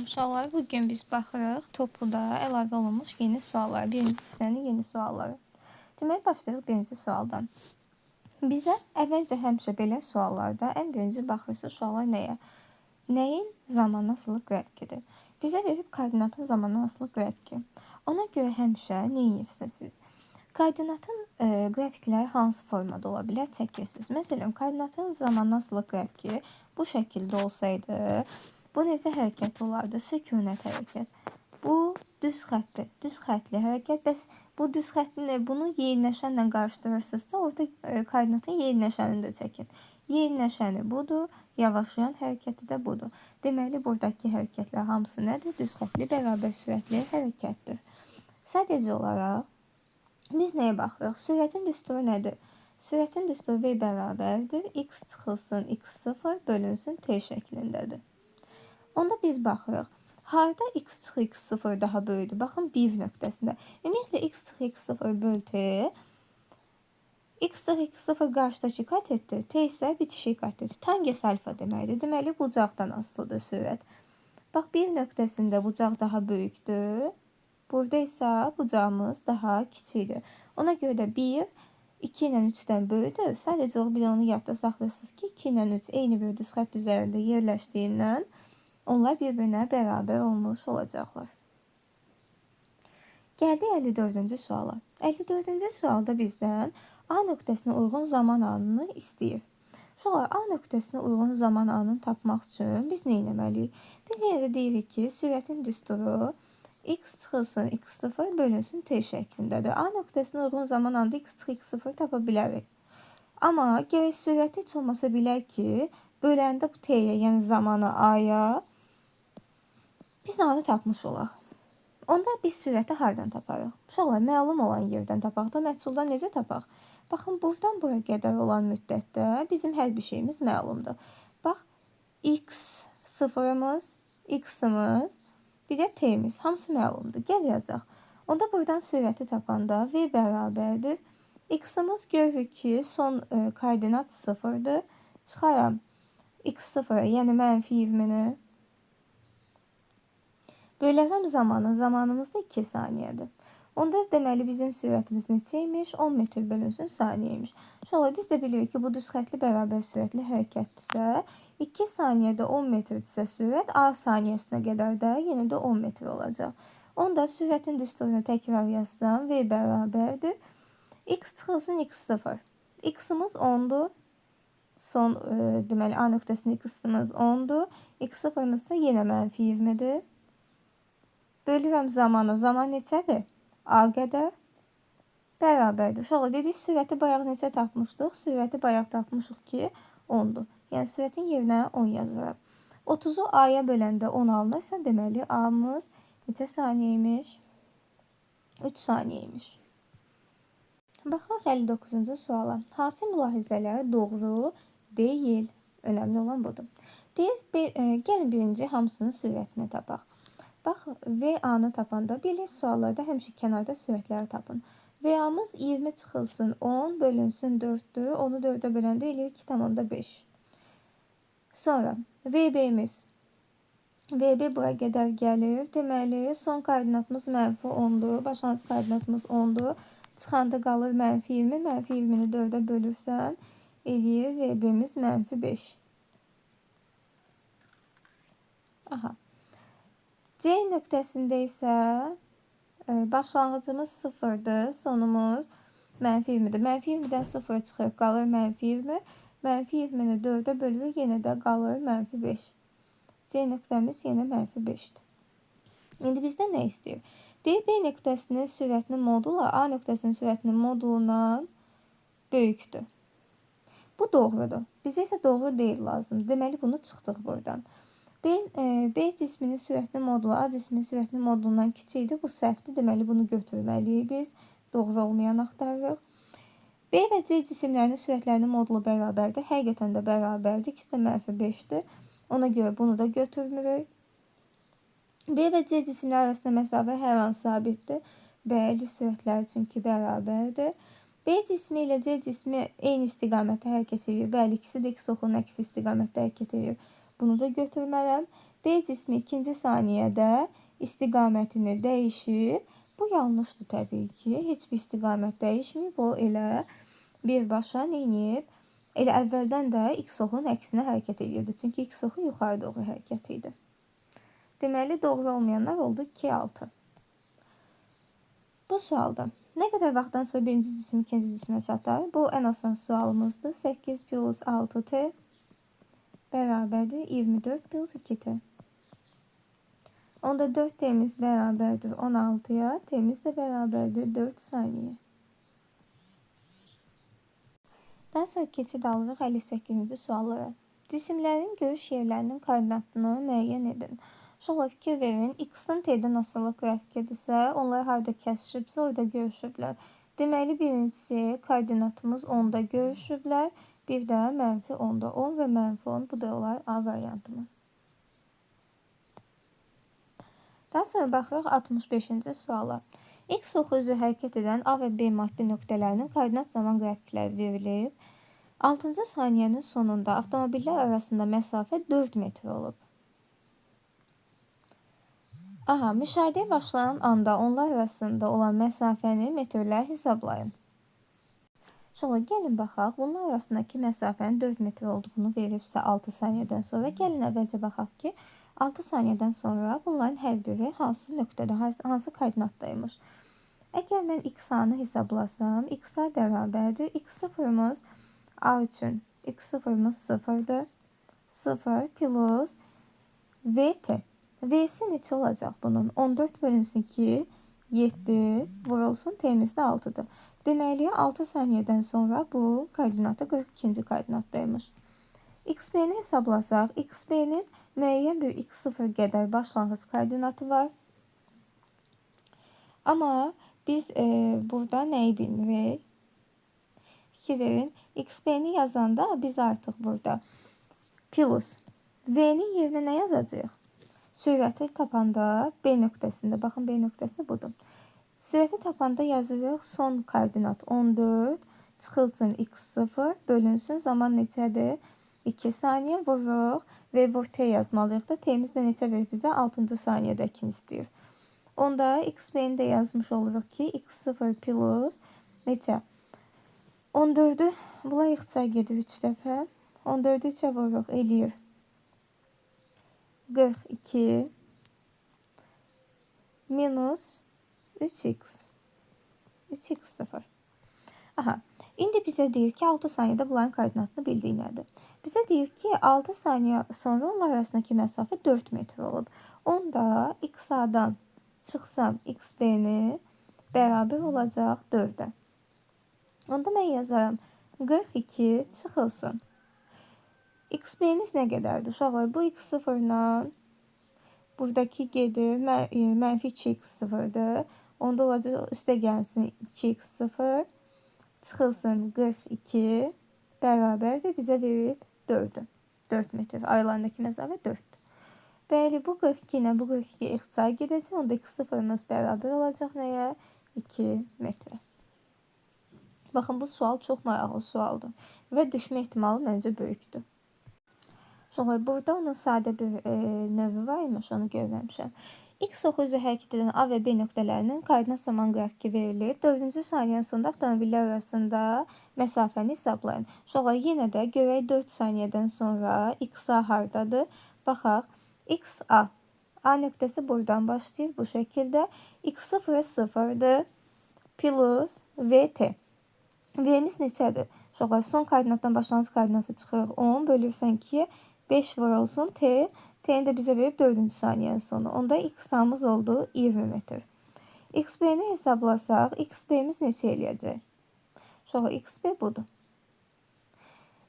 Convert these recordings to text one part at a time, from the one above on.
Uşaqlar, bugün biz baxırıq topluda əlavə olunmuş yeni suallar. Birinci hissənin yeni sualları. Demək, başlayırıq birinci sualdan. Bizə əvvəlcə həmişə belə suallarda ən birinci baxırsa suallar nəyə? Nəyin zamanasılı qrafikidir? Bizə verib koordinatın zamanasılı qrafiki. Ona görə həmişə nə edirsiniz? Koordinatın qrafikləri hansı formada ola bilər çəkirsiniz. Məsələn, koordinatın zamanasılı qrafiki bu şəkildə olsaydı, bu necə hərəkət olardı? Sükunət hərəkət. Bu düz xəttdir. Düz xəttli hərəkət. Bəs bu düz xəttinlə bunu yeyinləşənlə qarşıdırırsınızsa, orada koordinatın yeyinləşənini də çəkin. Yeyinləşəni budur, yavaşlayan hərəkəti də budur. Deməli, buradakı hərəkətlər hamısı nədir? Düz xəttli, bərabər sürətli hərəkətdir. Sadəcə olaraq biz nəyə baxırıq? Sürətin düsturu nədir? Sürətin düsturu V bərabərdir. X çıxılsın x0 bölünsün t şəklindədir. Onda biz baxırıq. Harda x çıxı x0 daha böyüdür? Baxın, 1 nöqtəsində. Ümumiyyətlə, x çıxı x0 böl t. X çıxı x0 qarşıdakı katetdir. T isə bitişik katetdir. Tangens alfa deməkdir. Deməli, bucaqdan asılıdır sürət. Bax, 1 nöqtəsində bucaq daha böyükdür. Burada isə bucağımız daha kiçikdir. Ona görə də 1, 2 ilə 3-dən böyüdür. Sadəcə o bir onu yadda saxlayırsınız ki, 2 ilə 3 eyni bir düz xətt üzərində yerləşdiyindən onlar bir-birinə bərabər olmuş olacaqlar. Gəldik 54-cü suala. 54-cü sualda bizdən A nöqtəsinə uyğun zaman anını istəyir. Uşaqlar, A nöqtəsinə uyğun zaman anını tapmaq üçün biz nə etməliyik? Biz yenə də deyirik ki, sürətin düsturu x çıxılsın x0 bölünsün t şəklindədir. A nöqtəsinə uyğun zaman anında x çıxı x0 tapa bilərik. Amma gərək sürəti heç olmasa bilək ki, böləndə bu t-yə, yəni zamanı a-ya, biz A-nı tapmış olaq. Onda biz sürəti hardan taparıq? Uşaqlar, məlum olan yerdən tapaq da, məchuldan necə tapaq? Baxın, buradan bura qədər olan müddətdə bizim hər bir şeyimiz məlumdur. Bax, x sıfırımız, x-ımız, bir də t-miz. Hamısı məlumdur. Gəl yazaq. Onda buradan sürəti tapanda v bərabərdir. X-ımız görürük ki, son koordinat sıfırdır. Çıxaram x0-a, yəni mənfi 20-ni. Bölərəm zamanı. Zamanımız da 2 saniyədir. Onda deməli bizim sürətimiz neçəymiş? 10 metr bölünsün saniyəymiş. Şöyle biz də bilirik ki, bu düz xətli bərabər sürətli hərəkətdirsə, 2 saniyədə 10 metrdirsə sürət, A saniyəsinə qədər də yenə də 10 metr olacaq. Onda sürətin düsturunu təkrar yazsam, V bərabərdir. X çıxılsın x0. X-ımız 10'dur. Son deməli A nöqtəsində x-ımız 10'dur. X0'ımız ise yenə mənfi 20'dir. Bölürəm zamanı. Zaman neçədir? A qədər bərabərdir. Uşaqlar, dedik sürəti bayaq neçə tapmışdıq? Sürəti bayaq tapmışıq ki, 10'dur. Yəni sürətin yerinə 10 yazırıq. 30'u A-ya böləndə 10 alınırsa, deməli A-mız neçə saniyəymiş? 3 saniyəymiş. Baxaq 59-cu suala. Hansı mülahizələr doğru deyil? Önemli olan budur. Gəlin birinci hamısının sürətini tapaq. Bax, V-A-nı tapanda birinci suallarda həmişə kənarda sürətləri tapın. V-A-mız 20 çıxılsın 10 bölünsün 4'dür. Onu 4'ə böləndə eləyir 2,5. Sonra VB-miz. VB bura qədər gəlir. Deməli, son koordinatımız mənfi 10'dur. Başlanğıc koordinatımız 10'dur. Çıxanda qalır mənfi 20. Mənfi 20'ni 4'ə bölürsən, eləyir VB-miz mənfi 5. Aha. C nöqtəsində isə başlanğıcımız 0'dır, sonumuz mənfi 20'dir. Mənfi 20'dən 0 çıxır, qalır mənfi 20. Mənfi 20'ni 4'ə bölürük, yenə də qalır mənfi 5. C nöqtəmiz yenə mənfi 5'dir. İndi bizdə nə istəyir? D, B nöqtəsinin sürətinin modulu A nöqtəsinin sürətinin modulundan böyükdür. Bu doğrudur. Bizə isə doğru deyil lazım. Deməli, bunu çıxdıq buradan. B cisminin sürətinin modulu A cisminin sürətinin modulundan kiçikdir. Bu səhvdir. Deməli, bunu götürməliyik biz. Doğru olmayan axtarırıq. B və C cisimlərinin sürətlərinin modulu bərabərdir. Həqiqətən də bərabərdir. İkisi də mənfi 5'dir. Ona görə bunu da götürmürük. B və C cisimlər arasında məsafə hər an sabitdir. Bəli, sürətləri çünki bərabərdir. B cismi ilə C cismi eyni istiqamətdə hərəkət edir. Bəli, ikisi də x oxunun əksi istiqamətdə hərəkət edir. Bunu da götürməliyəm. B cismi ikinci saniyədə istiqamətini dəyişir. Bu yanlışdır təbii ki. Heç bir istiqamət dəyişməyib. O elə birbaşa neyniyib? Elə əvvəldən də x oxunun əksinə hərəkət edirdi. Çünki x oxu yuxarı doğru hərəkət idi. Deməli, doğru olmayanlar oldu 2, 6. Bu sualda nə qədər vaxtdan sonra birinci cisim ikinci cismə çatar? Bu ən asan sualımızdır. 8 plus 6t bərabərdir 24 plus 2t. Onda 4t'miz bərabərdir 16'ya. T'miz də bərabərdir 4 saniyə. Daha sonra keçid alırıq 58-ci suallara. Cisimlərin görüş yerlərinin koordinatını müəyyən edin. Şola fikir verin, x-ın t'dən asılı qrafik edirsə, onlar harada kəsişibsə, orada görüşüblər. Deməli, birincisi koordinatımız 10'da görüşüblər. Bir də mənfi 10'da 10 və mənfi 10. Bu da olar A variantımız. Daha sonra baxırıq 65-ci suala. X oxu üzrə hərəkət edən A və B maddi nöqtələrinin koordinat zaman qrafikləri verilib. 6-cı saniyənin sonunda avtomobillər arasında məsafə 4 metr olub. Müşahidə başlanan anda onlar arasında olan məsafəni metrlər hesablayın. Sonra gəlin baxaq. Bunlar arasındakı məsafənin 4 metr olduğunu veribsə 6 saniyədən sonra. Gəlin əvvəlcə baxaq ki, 6 saniyədən sonra bunların hər biri hansı nöqtədə, hansı koordinatdaymış. Əgər mən x-anı hesablasam, x-a bərabərdir. x0'ımız A üçün, x0'ımız 0'dır. 0 plus vt. V'si neçə olacaq bunun? 14 bölünsün 2, 7 vurulsun, t'miz də 6'dır. Deməli, 6 saniyədən sonra bu koordinatı 42-ci koordinatdaymış. XB-ni hesablasaq, XB-nin müəyyən bir x0 qədər başlanğıc koordinatı var. Amma biz burada nəyi bilmirik? Fikir verin, XB-ni yazanda biz artıq burada plus V-nin yerinə nə yazacağıq? Sürəti tapanda B nöqtəsində, baxın B nöqtəsi budur. Sürəti tapanda yazırıq son koordinat 14, çıxılsın x0, bölünsün zaman neçədir? 2 saniyə vururuq və vur t yazmalıyıq da. T'miz də neçə verir bizə? 6-cı saniyədəkini istəyir. Onda xb-ni də yazmış oluruq ki, x0 plus neçə? 14'ü bula ixtisar gedir 3 dəfə. 14'ü 3'ə vururuq, eləyir 42 minus 3x. 3x0. İndi bizə deyir ki, 6 saniyədə bunların koordinatını bildiyinədir. Bizə deyir ki, 6 saniyə sonra onlar arasındakı məsafə 4 metr olub. Onda x-a'dan çıxsam xb-ni bərabər olacaq 4'ə. Onda mən yazaram 42 çıxılsın. XB-miz nə qədərdir? Uşaqlar, bu x0-dan buradakı gedir, mənfi 2x0'dır. Onda olacaq üstə gəlsin 2x0, çıxılsın 42, bərabərdir. Bizə verib 4'ü. 4 metr. Aralarındakı məsafə 4'dür. Bəli, bu 42 ilə bu 42 ixtisar gedəcək. Onda x0'ımız bərabər olacaq nəyə? 2 metr. Baxın, bu sual çox maraqlı sualdır. Və düşmə ehtimalı məncə böyükdür. Sonra burada onun sadə bir növü var imiş, onu görməmişəm. X oxu üzrə hərəkət edən A və B nöqtələrinin koordinat zaman qrafiki verilib. 4-cü saniyənin sonunda avtomobillər arasında məsafəni hesablayın. Sonra yenə də görək 4 saniyədən sonra x-a hardadır? Baxaq, x-a. A nöqtəsi buradan başlayır bu şəkildə. x0 0'dır plus vt. V'miz neçədir? Sonra son koordinatdan başlanğıc koordinatı çıxırıq 10 bölürsən 2'ye 5 vurulsun t. T'ni də bizə verib 4-cü saniyənin sonu. Onda x-amız oldu 20 metr. xb-ni hesablasaq, xb-miz neçə eləyəcək? Sonra xb budur.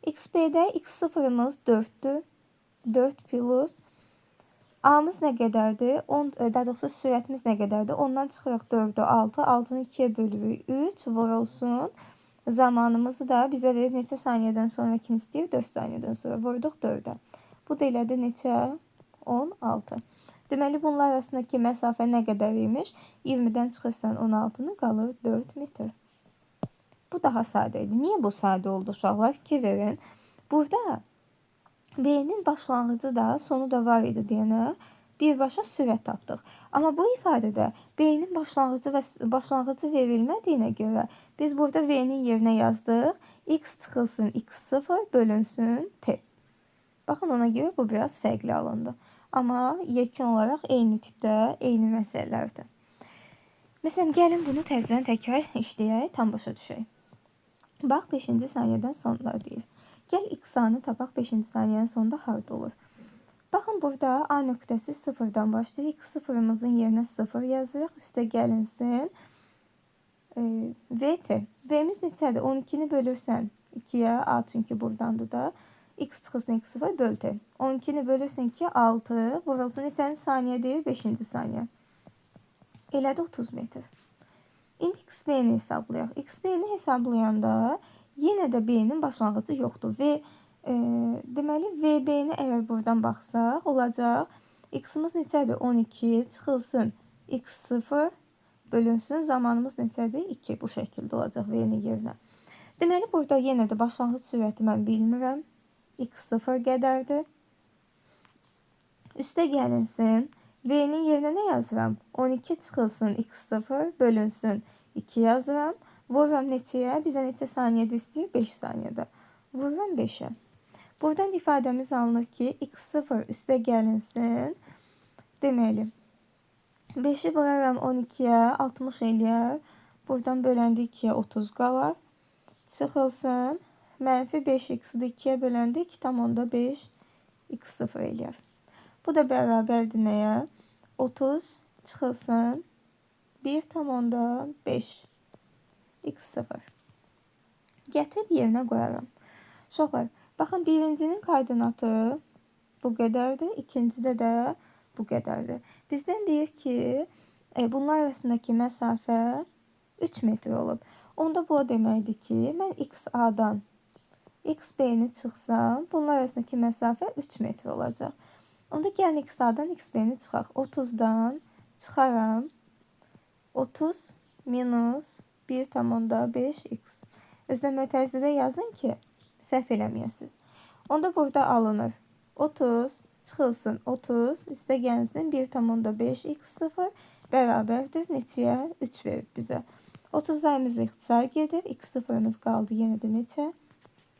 xb-də x0'ımız 4'dür. 4 plus a-mız nə qədərdir? Daha doğrusu sürətimiz nə qədərdir? Ondan çıxırıq 4'ü 6. 6'nı 2'yə bölürük 3 vurulsun. Zamanımızı da bizə verib neçə saniyədən sonrakini istəyir? 4 saniyədən sonra vurduq 4'ə. Bu da elədi neçə? 16. Deməli, bunlar arasındakı məsafə nə qədər imiş? 20-dən çıxırsan 16'nı qalır 4 metr. Bu daha sadə idi. Niyə bu sadə oldu uşaqlar? Fikir verin. Burada B-nin başlanğıcı da, sonu da var idi deyənə birbaşa sürət tapdıq. Amma bu ifadədə B-nin başlanğıcı verilmədiyinə görə biz burada V-nin yerinə yazdıq. X çıxılsın x0 bölünsün t. Baxın, ona görə bu biraz fərqli alındı. Amma yekun olaraq eyni tipdə, eyni məsələlərdir. Məsələn, gəlin bunu təzədən təkrar işləyək, tam başa düşək. Bax, 5-ci saniyədən sonlar deyir. Gəl x-anı tapaq 5-ci saniyənin sonunda harda olur? Baxın, burada A nöqtəsi 0-dan başlayır. X0-ımızın yerinə 0 yazırıq. Üstə gəlinsin. VT. V-miz neçədir? 12-ni bölürsən 2-yə. A çünki buradandır da. X çıxılsın x0 böl t. 12-ni bölürsən 2-yə 6. Vurulsun neçənci saniyə deyir? 5-ci saniyə. Elədi 30 metr. İndi XB-ni hesablayaq. XB-ni hesablayanda yenə də B-nin başlanğıcı yoxdur. Deməli, VB-ni əgər buradan baxsaq, olacaq. X-imiz neçədir? 12 çıxılsın x0 bölünsün. Zamanımız neçədir? 2. Bu şəkildə olacaq V-nin yerinə. Deməli, burada yenə də başlanğıc sürəti mən bilmirəm. X0 qədərdir. Üstə gəlinsin. V-nin yerinə nə yazıram? 12 çıxılsın x0 bölünsün 2 yazıram. Vururam neçəyə? Bizə neçə saniyədə istəyir? 5 saniyədə. Vururam 5-ə. Buradan ifadəmiz alınır ki, x0 üstə gəlinsin. Deməli, 5-i vuraram 12-yə, 60 eləyər. Buradan böləndə 2-yə 30 qalar. Çıxılsın. Mənfi 5x-i 2-yə böləndə 2,5 x0 eləyər. Bu da bərabərdir nəyə? 30 çıxılsın 1,5 x0. Gətirib yerinə qoyaram. Uşaqlar, baxın, birincinin koordinatı bu qədərdir, ikincidə də bu qədərdir. Bizdən deyir ki, bunlar arasındakı məsafə 3 metr olub. Onda bu o deməkdir ki, mən x-a-dan x-b-ni çıxsam, bunlar arasındakı məsafə 3 metr olacaq. Onda gəlin x-a-dan x-b-ni çıxaq. 30-dan çıxaram. 30 minus 1,5 x. Özdə mötərizədə yazın ki, səhv eləməyəsiniz. Onda burada alınır. 30 çıxılsın 30, üstə gəlsin 1,5 x0 bərabərdir. Neçəyə? 3 verir bizə. 30'larımız ixtisar gedir. X0'ımız qaldı yenə də neçə?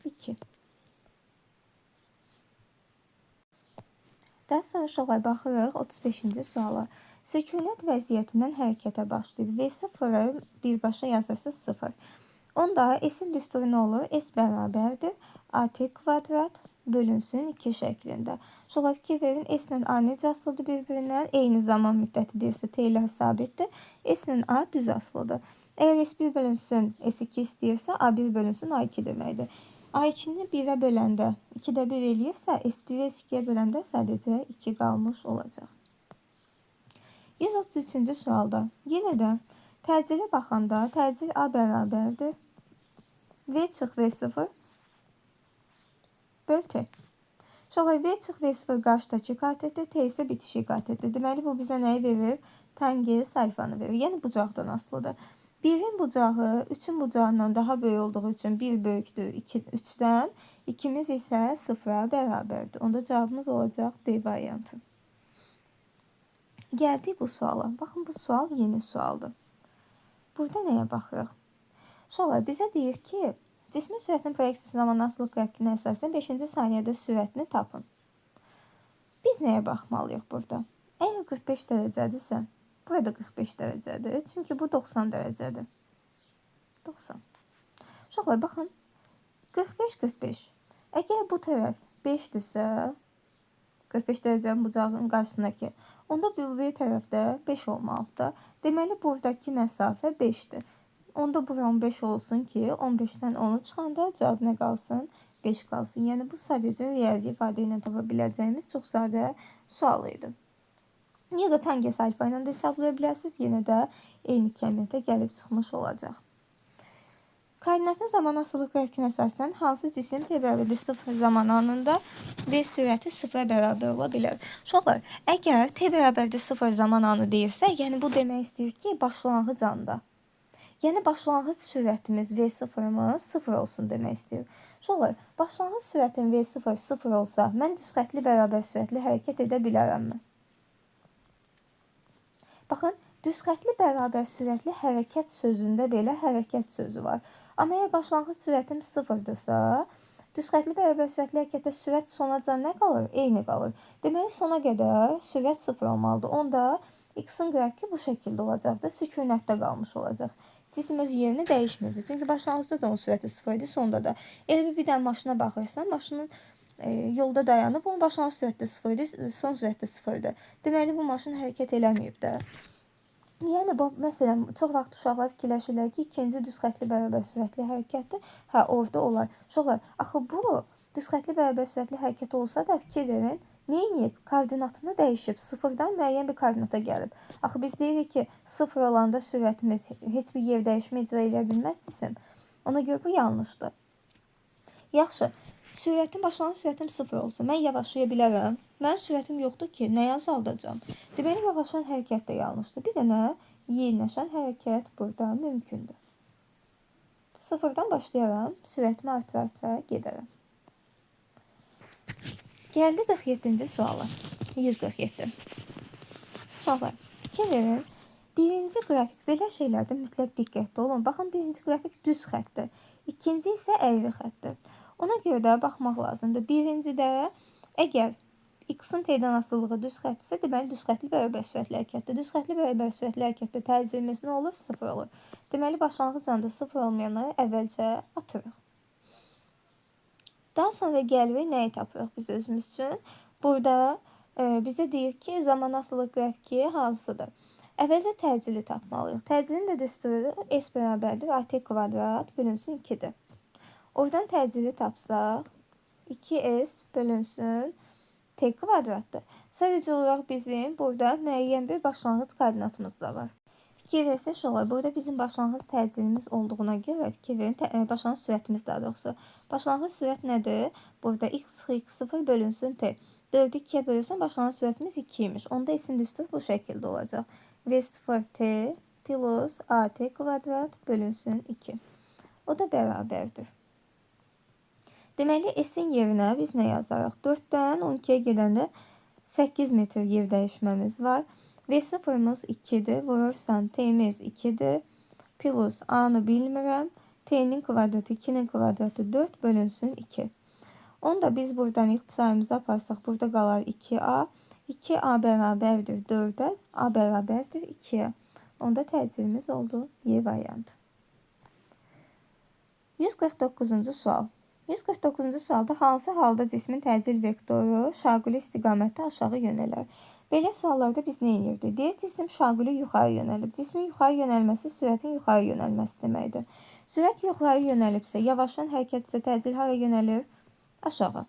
2. Daha sonra uşaqlar baxırıq 35-ci suala. Sükunət vəziyyətindən hərəkətə başlayıb. V0'ı birbaşa yazırsa 0. Onda S-in düsturu nə olur? S bərabərdir. AT kvadrat bölünsün 2 şəklində. Uşaqlar fikir verin. S ilə A necə asılıdır bir-birindən? Eyni zaman müddətidirsə T ilə sabitdir. S ilə A düz asılıdır. Əgər S1 bölünsün S2 istəyirsə A1 bölünsün A2 deməkdir. A2-ni 1'ə böləndə 2'də 1 eləyirsə, S1'ə S2'yə böləndə sadəcə 2 qalmış olacaq. 133-cü sualda yenə də təcili baxanda təcil A bərabərdir. V çıx V0 böl T. Sonra V çıx V0 qarşıdakı katetdir, T isə bitişik katetdir. Deməli, bu bizə nəyi verir? Tangent sayfanı verir. Yəni bucaqdan asılıdır. 1'in bucağı 3'ün bucağından daha böyük olduğu için 1 böyükdür 3'dən. 2'miz isə 0'a bərabərdir. Onda cavabımız olacaq D variantı. Gəldik bu suala. Baxın, bu sual yeni sualdır. Burada nəyə baxırıq? Suallar bizə deyir ki, cismin sürətinin proyeksiyası zamanı asılılıq qrafikinə əsasən 5-ci saniyədə sürətini tapın. Biz nəyə baxmalıyıq burada? Əgər 45 dərəcədirsə, burada 45 dərəcədir. Çünki bu 90 dərəcədir. 90. Uşaqlar, baxın. 45-45. Əgər bu tərəf 5-dirsə, 45 dərəcənin bucağının qarşısındakı, onda bu bir tərəfdə 5 olmalıdır. Deməli, buradakı məsafə 5'dir. Onda bura 15 olsun ki, 15'dən 10'u çıxanda cavab nə qalsın? 5 qalsın. Yəni, bu sadəcə riyazi ifadə ilə tapa biləcəyimiz çox sadə sual idi. Ya da tangent sayfa ilə də hesablaya bilərsiniz. Yenə də eyni kəmiyyətə gəlib çıxmış olacaq. Koordinatın zaman asılılıq qrafikinə əsasən hansı cisim T bərabərdir 0 zaman anında V sürəti 0'a bərabər ola bilər? Uşaqlar, əgər T bərabərdir 0 zaman anı deyirsə, yəni bu demək istəyir ki, başlanğıc anda. Yəni başlanğıc sürətimiz V0-ımız 0 olsun demək istəyir. Sonra başlanğıc sürətim V0 0 olsa, mən düz xətli bərabər sürətli hərəkət edə bilərəmmi? Baxın, düz xətli bərabər sürətli hərəkət sözündə belə hərəkət sözü var. Amma əgər başlanğıc sürətim 0-dırsa, düz xətli bərabər sürətli hərəkətdə sürət sonacan nə qalır? Eyni qalır. Deməli, sona qədər sürət 0 olmalıdır. Onda x-in qrafiki bu şəkildə olacaqdır. Sükunətdə qalmış olacaq. Cisim öz yerini dəyişməyəcək. Çünki başlanğıcda da onun sürəti 0 idi, sonda da. Elə bir dənə maşına baxırsan, maşının yolda dayanıb, onun başlanğıc sürətdə 0 idi, son sürətdə 0 idi. Deməli, bu maşın hərəkət eləməyib də. Yəni, məsələn, çox vaxt uşaqlar fikirləşirlər ki, ikinci düz xətli bərabər sürətli hərəkətdir. Hə, orada olar. Uşaqlar, axı bu düz xətli bərabər sürətli hərəkət olsa da fikir verin, neyinib? Koordinatını dəyişib, sıfırdan müəyyən bir koordinata gəlib. Axı biz deyirik ki, 0 olanda sürətimiz heç bir yer dəyişmə icra edə bilməz cisim. Ona görə bu yanlışdır. Yaxşı, başlanğıc sürətim 0 olsun. Mən yavaşlaya bilərəm. Mənim sürətim yoxdur ki, nəyə azaldacam? Deməli, yavaşlayan hərəkət də yanlışdır. Bir dənə yeniləşən hərəkət burada mümkündür. 0-dan başlayaram, sürətimi artıra gedərəm. Gəldi 47-ci suala. 147. Uşaqlar, fikir verin. Birinci qrafik, belə şeylərdə mütləq diqqətli olun. Baxın, birinci qrafik düz xətdir. İkinci isə əyri xətdir. Ona görə də baxmaq lazımdır. Birincidə, əgər x-in t-dən asılılığı düz xətdirsə, deməli, düz xətli bərabər sürətli hərəkətdir. Düz xətli bərabər sürətli hərəkətdə təcrübəmiz nə olur? 0 olur. Deməli, başlanğıc anda 0 olmayanları əvvəlcə atırıq. Daha sonra gəlirik, nəyi tapırıq biz özümüz üçün? Burada bizə deyir ki, zaman asılı qrafiki hansıdır? Əvvəlcə təcili tapmalıyıq. Təcilin də düsturu s bərabərdir, at kvadrat bölünsün 2-dir. Oradan təcili tapsaq, 2s bölünsün t kvadratdır. Sadəcə olaraq bizim burada müəyyən bir başlanğıc koordinatımız da var. Fikir versək olar, burada bizim başlanğıc təcilimiz olduğuna görə, başlanğıc sürətimiz daha doğrusu. Başlanğıc sürət nədir? Burada x0 bölünsün t. 4'ü 2'ye bölürsən, başlanğıc sürətimiz 2 imiş. Onda s'in düsturu bu şəkildə olacaq. V0t plus at kvadrat bölünsün 2. O da bərabərdir. Deməli, s'in yerinə biz nə yazarıq? 4'dən 12'ye gedəndə 8 metr yer dəyişməmiz var. V0'mız 2'dir. Vurursan t'miz 2'dir. Plus a'nı bilmirəm. T'nin kvadratı 2'nin kvadratı 4 bölünsün 2. Onu da biz buradan ixtisarımızı aparsaq, burada qalar 2a. 2a bərabərdir 4'ə. A bərabərdir 2'yə. Onda təcilimiz oldu. Y variantı. 149-cu sual. 149-cu sualda hansı halda cismin təcil vektoru şaquli istiqamətdə aşağı yönələr? Belə suallarda biz nə edirdik? Deyir, cisim şaquli yuxarı yönəlib. Cismin yuxarı yönəlməsi sürətin yuxarı yönəlməsi deməkdir. Sürət yuxarı yönəlibsə, yavaşlayan hərəkət isə təcil hara yönəlir? Aşağı.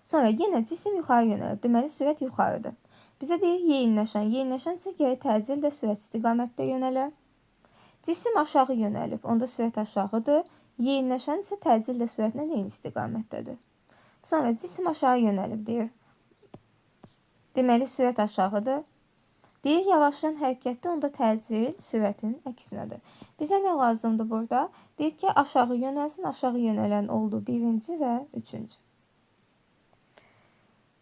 Sonra yenə cisim yuxarı yönəlib. Deməli, sürət yuxarıdır. Bizə deyir, yeyinləşən. Yeyinləşən isə geri təcil də sürət istiqamətdə yönələr. Cisim aşağı yönəlib. Onda sürət aşağıdır. Yeyinləşən isə təcil də sürətlə eyni istiqamətdədir. Sonra cisim aşağı yönəlib deyir. Deməli, sürət aşağıdır. Deyir, yavaşlayan hərəkətdə onda təcil sürətin əksinədir. Bizə nə lazımdır burada? Deyir ki, aşağı yönəlsin, aşağı yönələn oldu birinci və üçüncü.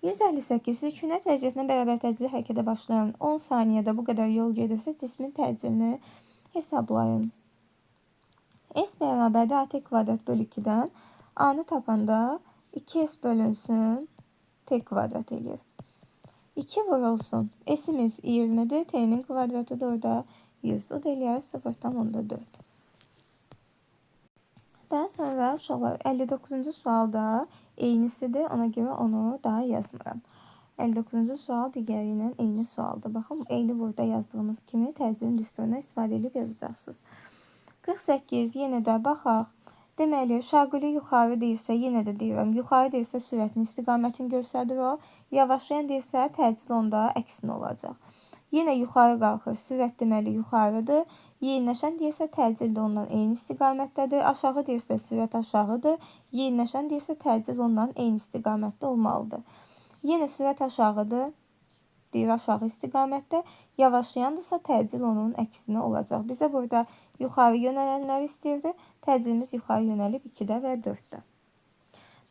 158. Sükunət vəziyyətinə bərabər təcili hərəkətə başlayan 10 saniyədə bu qədər yol gedirsə, cismin təcilini hesablayın. S bərabərdə at kvadrat bölü 2'dən a'nı tapanda 2s bölünsün t kvadrat eləyir. 2 vurulsun. S'imiz 20'dir. T'nin kvadratı da orada 100. O da eləyər 0,4. Daha sonra uşaqlar 59-cu sualda eynisidir. Ona görə onu daha yazmıram. 59-cu sual digəri ilə eyni sualdır. Baxın, eyni burada yazdığımız kimi təcilin düsturuna istifadə edib yazacaqsınız. 48 yenə də baxaq. Deməli, şaquli yuxarı deyirsə, yenə də deyirəm, yuxarı deyirsə sürətin istiqamətini göstərir o. Yavaşlayan deyirsə təcil onda əksin olacaq. Yenə yuxarı qalxır, sürət deməli yuxarıdır. Yeyinləşən deyirsə təcil də ondan eyni istiqamətdədir. Aşağı deyirsə sürət aşağıdır. Yeyinləşən deyirsə təcil ondan eyni istiqamətdə olmalıdır. Yenə sürət aşağıdır. getdiyi aşağı istiqamətdə, yavaşlayandırsa təcil onun əksinə olacaq. Bizə burada yuxarı yönələnləri istəyirdi. Təcilimiz yuxarı yönəlib 2-də və 4-də.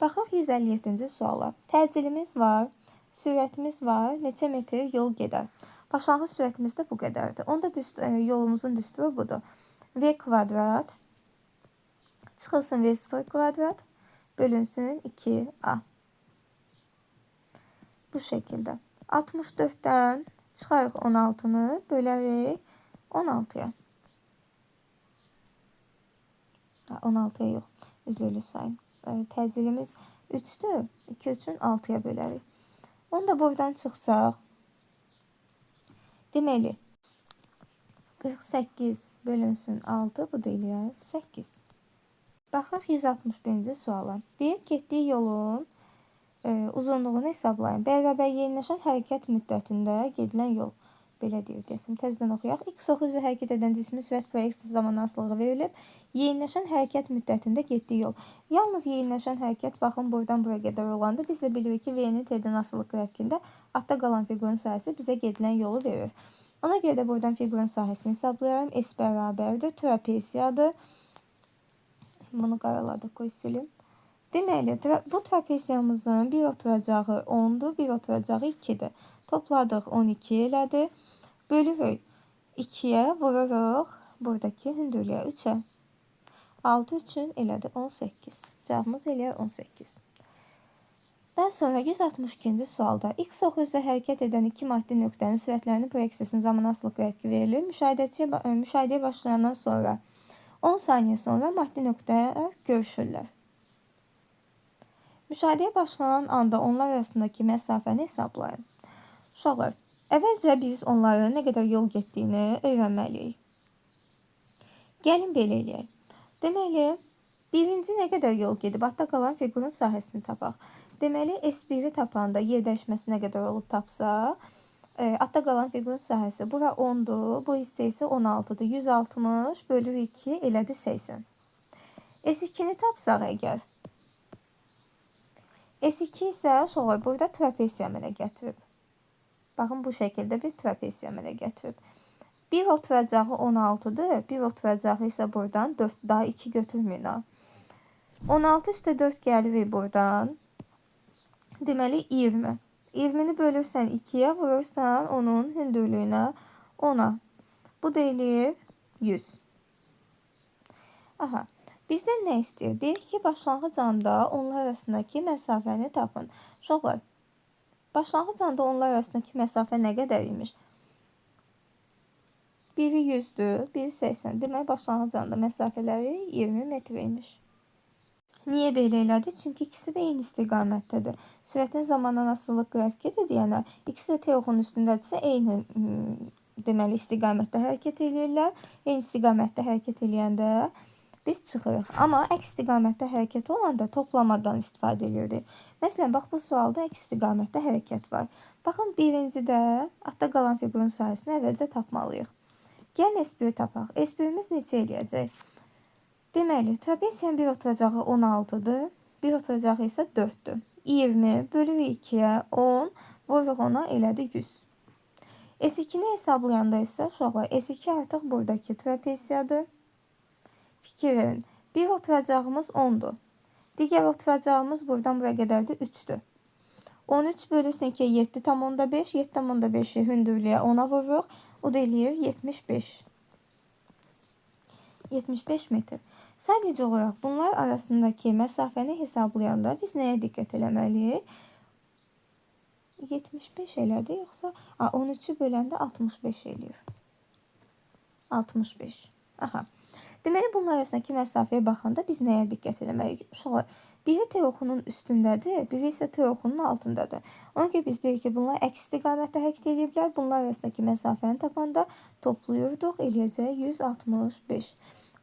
Baxaq 157-ci suala. Təcilimiz var, sürətimiz var, neçə metr yol gedər? Başlanğıc sürətimiz də bu qədərdir. Onda yolumuzun düsturu budur. V kvadrat çıxılsın V0 kvadrat bölünsün 2A. Bu şəkildə. 64-dən çıxarıq 16-nı, bölərik 16-ya. 16-ya yox, üzrlü sayın. Təcilimiz 3-dür, 2 üçün 6-ya bölərik. Onu da buradan çıxsaq, deməli, 48 bölünsün 6, bu da eləyər 8. Baxaq 161-ci suala. Deyir, getdiyi yolun uzunluğunu hesablayın. Bərabər yeniləşən hərəkət müddətində gedilən yol. Belə deyir, desin. Təzədən oxuyaq. X oxu üzrə hərəkət edən cismin sürət proyeksiya zaman asılığı verilib. Yeniləşən hərəkət müddətində getdiyi yol. Yalnız yeniləşən hərəkət, baxın, buradan buraya qədər olanda biz də bilirik ki, V-nin T-dən asılıq qrafikində altda qalan fiqurun sahəsi bizə gedilən yolu verir. Ona görə də buradan fiqurun sahəsini hesablayarım. S bərabərdir, trapesiyadır. Bunu qaraladıq, qoy silim. Deməli, bu trapesiyamızın bir oturacağı 10-dur, bir oturacağı 2-dir. Topladıq 12 elədi. Bölürük 2-yə, vururuq buradakı hündürlüyə 3-ə. 6 üçün elədi 18. Cavabımız eləyər 18. Daha sonra 162-ci sualda X oxu üzrə hərəkət edən iki maddi nöqtənin sürətlərinin proyeksiyasının zaman asılıq qrafiki verilir. Müşahidəyə başlayandan sonra 10 saniyə sonra maddi nöqtələr görüşürlər. Müşahidəyə başlanan anda onlar arasındakı məsafəni hesablayın. Uşaqlar, əvvəlcə biz onların nə qədər yol getdiyini öyrənməliyik. Gəlin belə eləyək. Deməli, birinci nə qədər yol gedib, hatta qalan fiqurun sahəsini tapaq. Deməli, S1-i tapanda yer dəyişməsi nə qədər olub tapsa, hatta qalan fiqurun sahəsi bura 10-dur, bu hissə isə 16-dır. 160 bölü 2 elədi 80. S2-ni tapsaq əgər, S2 isə uşaqlar burada trapesiya əmələ gətirib. Baxın, bu şəkildə bir trapesiya əmələ gətirib. Bir oturacağı 16-dır, bir oturacağı isə buradan 4, daha 2 götürməyin. 16 üstə 4 gəlirik buradan. Deməli 20. 20-ni bölürsən 2-yə, vurursan onun hündürlüyünə 10-a. Bu da eləyir 100. Aha. Bizdən nə istəyir? Deyir ki, başlanğıc anda onlar arasındakı məsafəni tapın. Uşaqlar, başlanğıc anda onlar arasındakı məsafə nə qədər imiş? Biri 100-dür, biri 80. Demək, başlanğıc anda məsafələri 20 metr imiş. Niyə belə elədi? Çünki ikisi də eyni istiqamətdədir. Sürətin zamandan asılılıq qrafikidir deyənə, ikisi də T oxunun üstündədirsə, eyni deməli istiqamətdə hərəkət edirlər. Eyni istiqamətdə hərəkət eləyəndə biz çıxırıq. Amma əks istiqamətdə hərəkət olanda toplamadan istifadə edirdik. Məsələn, bax, bu sualda əks istiqamətdə hərəkət var. Baxın, birincidə altda qalan fiqurun sahəsini əvvəlcə tapmalıyıq. Gəlin S1 tapaq. S1-imiz neçə eləyəcək? Deməli, trapesiyanın bir oturacağı 16-dır, bir oturacağı isə 4-dür. 20 bölürük 2-yə 10, vururuq ona elədi 100. S2-ni hesablayanda isə uşaqlar, S2 artıq buradakı trapesiyadır. Fikir verin, bir oturacağımız 10-dur. Digər oturacağımız buradan buraya qədərdir 3-dür. 13 bölürsün ki 7,5, 7,5'i hündürlüyə 10'a vururuq. O da eləyir 75. 75 metr. Sadəcə olaraq bunlar arasındakı məsafəni hesablayanda biz nəyə diqqət eləməliyik? 75 elədi, yoxsa 13'ü böləndə 65 eləyir. 65. Aha. Deməli, bunlar arasındakı məsafəyə baxanda biz nəyə diqqət eləməliyik? Uşaqlar, biri T oxunun üstündədir, biri isə T oxunun altındadır. Ona görə biz deyirik ki, bunlar əks istiqamətdə hərəkət edirlər. Bunlar arasındakı məsafəni tapanda toplayırdıq, eləyəcək 165.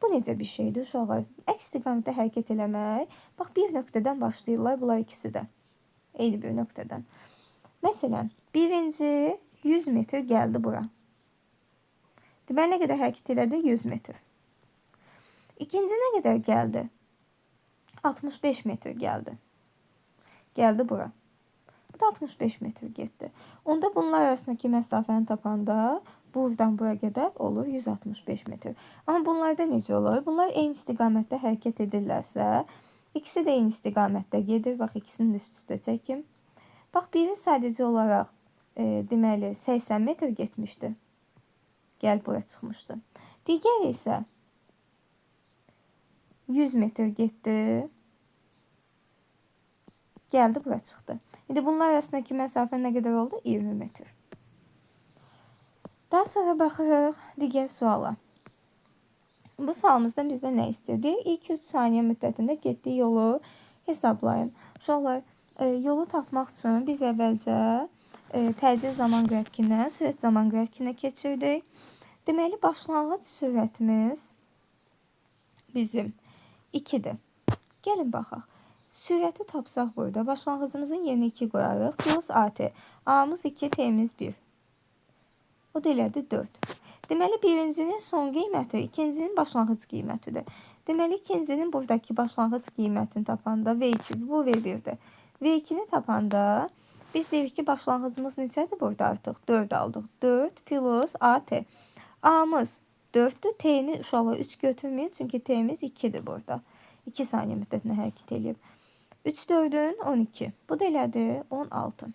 Bu necə bir şeydir uşaqlar? Əks istiqamətdə hərəkət eləmək. Bax, bir nöqtədən başlayırlar bunlar ikisi də. Eyni bir nöqtədən. Məsələn, birinci 100 metr gəldi bura. Deməli, nə qədər hərəkət elədi? 100 metr. İkinci nə qədər gəldi? 65 metr gəldi. Gəldi bura. Bu da 65 metr getdi. Onda bunlar arasındakı məsafəni tapanda buradan bura qədər olur 165 metr. Amma bunlarda necə olur? Bunlar eyni istiqamətdə hərəkət edirlərsə, ikisi də eyni istiqamətdə gedir. Bax, ikisini də üst-üstə çəkim. Bax, biri sadəcə olaraq deməli 80 metr getmişdi. Gəlib bura çıxmışdı. Digəri isə 100 metr getdi. Gəldi bura çıxdı. İndi bunlar arasındakı məsafə nə qədər oldu? 20 metr. Daha sonra baxırıq digər suala. Bu sualımızda bizdə nə istəyir? Deyir, ilk 3 saniyə müddətində getdiyi yolu hesablayın. Uşaqlar, yolu tapmaq üçün biz əvvəlcə təcil zaman qrafikinə, sürət zaman qrafikinə keçirdik. Deməli, başlanğıc sürətimiz bizim 2-dir. Gəlin baxaq. Sürəti tapsaq burada. Başlanğıcımızın yerinə 2 qoyarıq. Plus AT. A'mız 2, T'miz 1. O da elədi 4. Deməli, birincinin son qiyməti, ikincinin başlanğıc qiymətidir. Deməli, ikincinin buradakı başlanğıc qiymətini tapanda V2, bu V1'dir. V2'ni tapanda biz deyirik ki, başlanğıcımız neçədir burada artıq? 4 aldıq. 4 plus AT. A'mız 4'dür. T'ni uşaqlar 3 götürməyin. Çünki T'miz 2'dir burada. 2 saniyə müddətində hərəkət edib. 3 4'ün 12. Bu da elədir 16.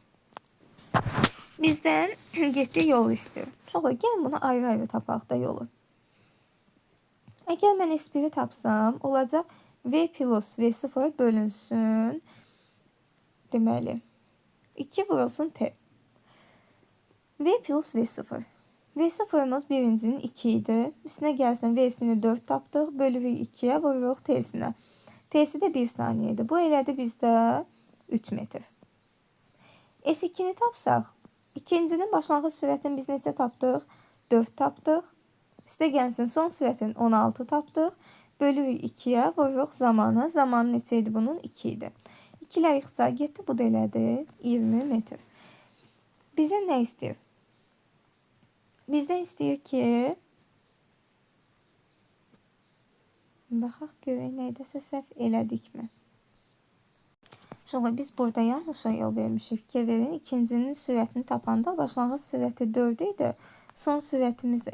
Bizdən getdiyi yolu istəyir. Uşaqlar, gəlin bunu ayrı-ayrı tapaq da yolu. Əgər mən S1'i tapsam, olacaq V plus V0 bölünsün. Deməli, 2 vurulsun T. V plus V0. V0'ımız birincinin 2 idi. Üstünə gəlsin V'sini 4 tapdıq. Bölürük 2'yə, vururuq T'sinə. T'si də 1 saniyə idi. Bu elədi bizdə 3 metr. S2'ni tapsaq, ikincinin başlanğıc sürətini biz neçə tapdıq? 4 tapdıq. Üstə gəlsin son sürətin 16 tapdıq. Bölürük 2'yə, vururuq zamanı. Zamanı neçə idi bunun? 2 idi. 2'lər ixtisar getdi. Bu da elədi 20 metr. Bizə nə istəyir? Bizdən istəyir ki, baxaq görək nəydəsə səhv elədikmi? Şöyle biz burada yanlışa yol vermişik. Fikir verin. İkincinin sürətini tapanda başlanğıc sürəti 4 idi. Son sürətimiz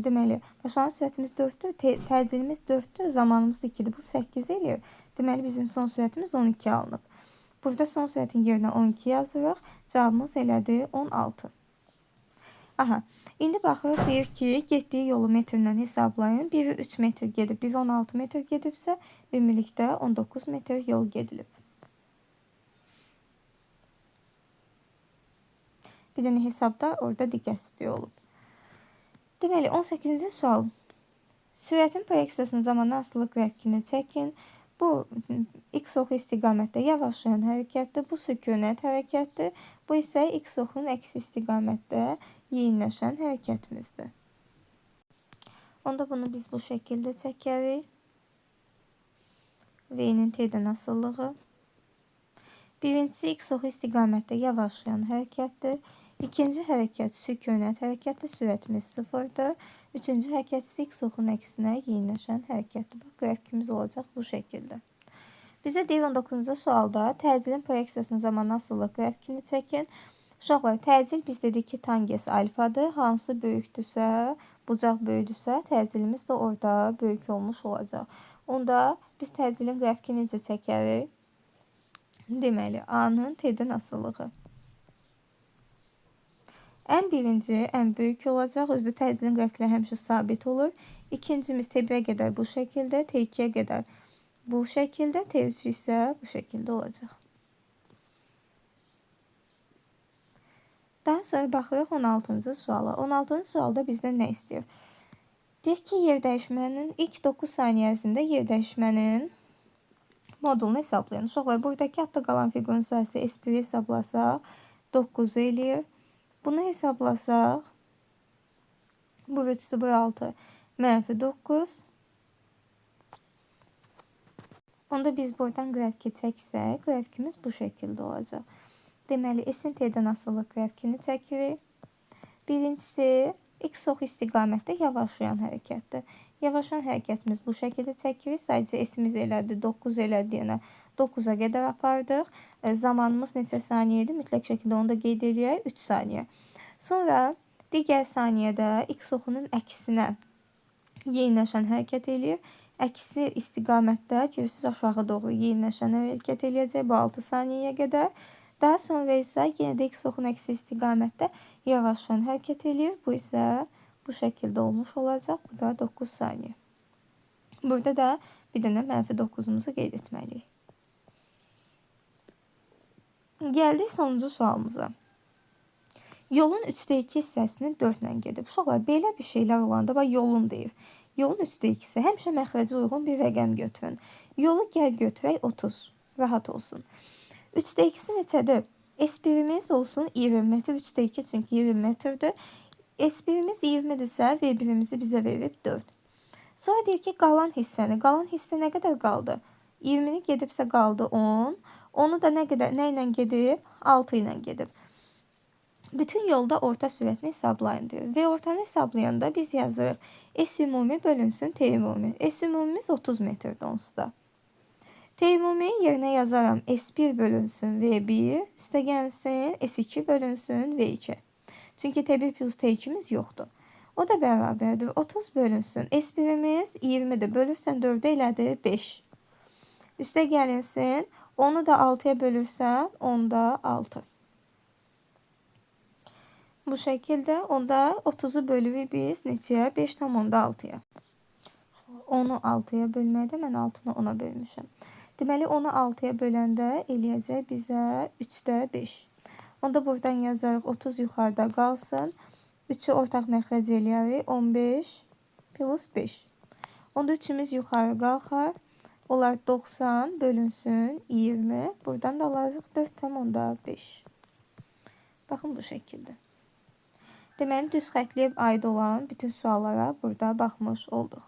deməli başlanğıc sürətimiz 4'dür. Təcilimiz 4'dür. Zamanımız da 2'dir. Bu 8 eləyir. Deməli bizim son sürətimiz 12 alınıb. Burada son sürətin yerinə 12 yazırıq. Cavabımız elədi 16. Aha. İndi baxırıq, deyir ki, getdiyi yolu metrlə hesablayın. Biri 3 metr gedib, biri 16 metr gedibsə, ümumilikdə 19 metr yol gedilib. Bir dənə hesabda orada diqqətsizlik olub. Deməli, 18-ci sual. Sürətin proyeksiyasının zamandan asılı qrafikini çəkin. Bu x oxu istiqamətdə yavaşlayan hərəkətdir. Bu sükunət hərəkətdir. Bu isə x oxunun əksi istiqamətdə yeyinləşən hərəkətimizdir. Onda bunu biz bu şəkildə çəkərik. V-nin T'dən asıllığı. Birincisi x oxu istiqamətdə yavaşlayan hərəkətdir. İkinci hərəkət sükunət hərəkətdir. Sürətimiz 0'dır. Üçüncü hərəkət isə x oxunun əksinə yeyinləşən hərəkətdir. Bax, qrafikimiz olacaq bu şəkildə. Bizə deyir 19-cu sualda təcilin proyeksiyasının zamanı asılı qrafikini çəkin. Uşaqlar, təcil biz dedik ki, tangens alfadır. Hansı böyükdürsə, bucaq böyükdürsə, təcilimiz də orada böyük olmuş olacaq. Onda biz təcilin qrafikini necə çəkərik? Deməli, A-nın T'dən asılılığı. Ən birinci, ən böyük olacaq. Özdə təcilin qrafikləri həmişə sabit olur. İkincimiz T1'ə qədər bu şəkildə, T2'yə qədər bu şəkildə, T3 isə bu şəkildə olacaq. Daha sonra baxırıq 16-cı suala. 16-cı sualda bizdən nə istəyir? Deyək ki, yer dəyişmənin ilk 9 saniyə ərzində yer dəyişmənin modulunu hesablayın. Uşaqlar, buradakı adda qalan fiqurun sayısı S1'i hesablasaq 9 eləyir. Bunu hesablasaq, bu 3'tü, bu 6, mənfi 9. Onda biz buradan qrafiki çəksək, qrafikimiz bu şəkildə olacaq. Deməli, S-in T'dən asılı qrafikini çəkirik. Birincisi, x oxu istiqamətdə yavaşlayan hərəkətdir. Yavaşlayan hərəkətimiz bu şəkildə çəkirik. Sadəcə S-imiz elədi, 9 elədi, yəni 9'a qədər apardıq. Zamanımız neçə saniyə idi? Mütləq şəkildə onu da qeyd edək. 3 saniyə. Sonra digər saniyədə x oxunun əksinə yeniləşən hərəkət eləyir. Əksi istiqamətdə görürsüz aşağı doğru yeniləşən hərəkət eləyəcək bu 6 saniyəyə qədər. Daha sonra isə yenə də x oxun əksi istiqamətdə yavaşan hərəkət eləyir. Bu isə bu şəkildə olmuş olacaq. Bu da 9 saniyə. Burada da bir dənə -9'umuzu qeyd etməliyik. Gəldik sonuncu sualımıza. Yolun 3/2 hissəsini 4 ilə gedib. Uşaqlar, belə bir şeylər olanda bax yolun deyir. Yolun 3/2'si həmişə məxrəcə uyğun bir rəqəm götürün. Yolu gəl götürək 30. Rahat olsun. 3/2'si neçədir? S1'imiz olsun 20 metr. 3/2 çünki 20 metrdir. S1'imiz 20'dirsə V1'imizi bizə verib 4. Sonra deyir ki, qalan hissəni. Qalan hissə nə qədər qaldı? 20'ni gedibsə qaldı 10. Onu da nə ilə gedib? 6 ilə gedib. Bütün yolda orta sürətini hesablayın diyor. Ve ortanı hesablayanda biz yazırıq. S ümumi bölünsün T ümumi. S ümumimiz 30 metrdir onsuz da. T ümuminin yerine yazaram. S1 bölünsün V1. Üstə gəlsin S2 bölünsün V2. Çünki T1 plus T2'miz yoxdur. O da bərabərdir. 30 bölünsün. S1'imiz 20'dir. Bölürsən 4'e elədir 5. Üstə gəlinsin. Onu da 6'ya bölürsən onda 6. Bu şəkildə onda 30'u bölürük biz neçəyə? 5/6'ya. Onu 6'ya bölməkdə mən 6'nı 10'a bölmüşəm. Deməli onu 6'ya böləndə eləyəcək bizə 3/5. Onda buradan yazarıq 30 yuxarıda qalsın. 3'ü ortaq məxrəc eləyərik. 15 plus 5. Onda 3'ümüz yuxarı qalxar. Olar 90 bölünsün 20. Buradan da alarıq 4/5. Baxın bu şəkildə. Deməli düz xətliyə aid olan bütün suallara burada baxmış olduq.